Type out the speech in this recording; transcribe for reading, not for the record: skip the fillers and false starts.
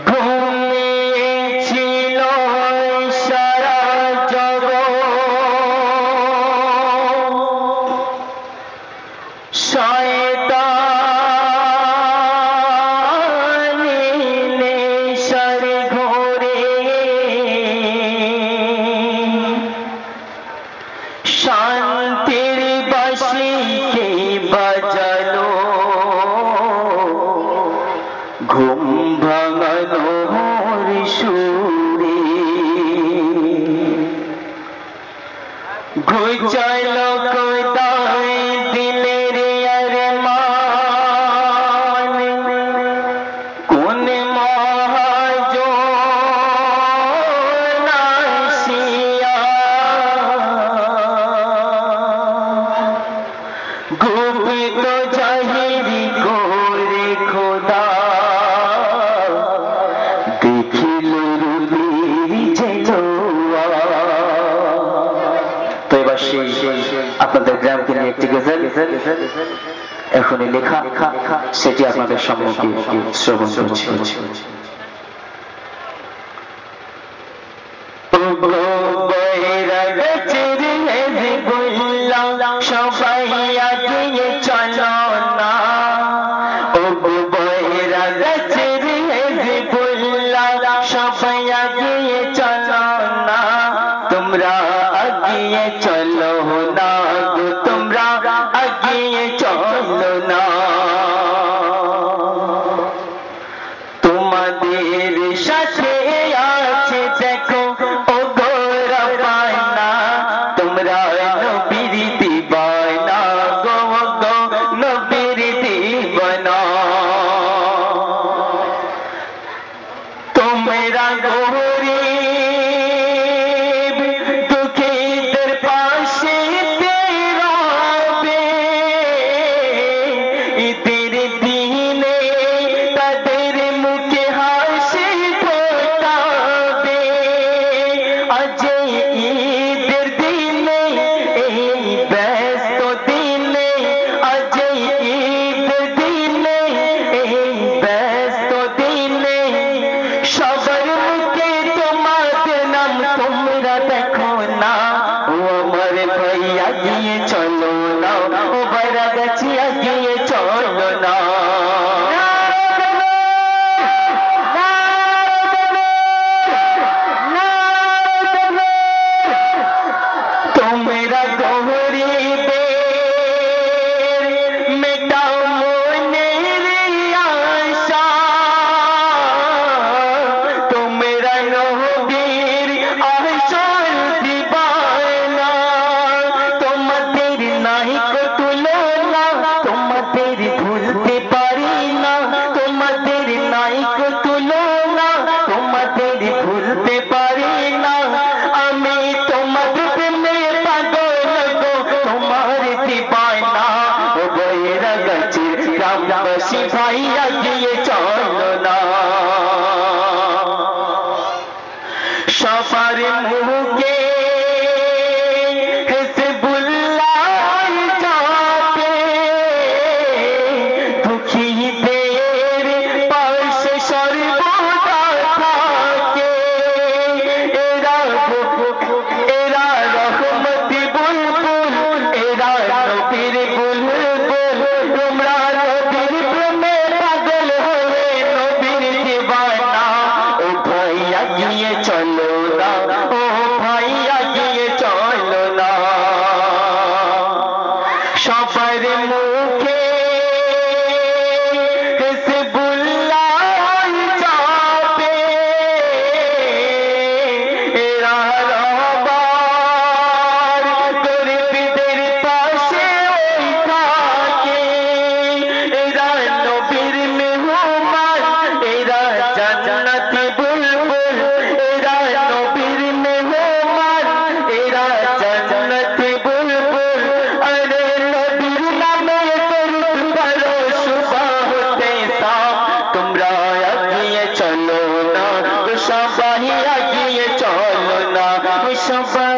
ঘুমিয়েছিল সারা জগৎ, শয়তানি নেশার ঘোরে শান্তির বাঁশি কে বাজালো, ঘুম ভাঙানোর সুরে ঘুচালো কোথায় দিলের আরমান, কোন মহাজন আসিয়া গুপ্ত জাহিরি করে খোদা দেখিল তো এবার আপনাদের গ্রামকে নিয়ে একটি গজল এখনই লেখা, সেটি আপনাদের সম্মুখে শ্রবণ করছি। সবাই এগিয়ে চলো না, ও বৈরা গাছের হেজবুল্লাহ, সবাই এগিয়ে চলো না, তোমরা এগিয়ে চলো না গো, তোমরা এগিয়ে চলো না, তোমাদের সাথে আছে দেখো ও গোরা পায়না, তোমরা নবীর দিবানা গো গো নবীর দিবানা, তোমরা গরিব দুঃখীদের পাশে দাঁড়াবে, ঈদের দিনে তাদের মুখে হাসি ফোটাবে, আজ ঈদের দিনে এই ব্যস্ত দিনে, আজ ঈদের দিনে এই ব্যস্ত দিনে সবার মুখে তোমাদের নাম তোমরা দেখো না, ও আমার ভাই এগিয়ে চলো না, ও বৈরা গাছি এগিয়ে চলো না, তোমরা গরিবের মেটাও মনের আশা, তোমরা নবীর আসল দিবানা, তোমাদের নাই কো তুলনা, তোমাদের ভুলতে পারি না, তোমাদের নাই কো তুলনা, তোমাদের ভুলতে পারি না, আমি তোমাদের প্রেমে পাগল গো, তোমার দিবানা, ও বৈরা গাছের গ্রামবাসী ভাই এগিয়ে চলো না, সবার মুখে হেজবুল্লাহ চাপে, দুঃখীদের পাশে সর্বদা থাকে, এরা রহমতি বুলবুল, এরা নবীর বুলবুল, তোমরা নবীর প্রেমে পাগল হয়ে নবীর দিবানা, ও ভাই এগিয়ে চলো না, ও ভাই এগিয়ে চলো না, সবার মুখে হেজবুল্লাহ চাপে, এরা রহমান গরিবদের পাশে ওই থাকে, এরা নবীর মেহমান, এরা জান্নাতি বুলবুল, এরা নবীর মেহমান, এরা জান্নাতি বুলবুল, আরে নবীর নামে করতে পারো সুবাহ হতে সাফ, তোমরা এগিয়ে চলো না, সবাই এগিয়ে চলো না, সবাই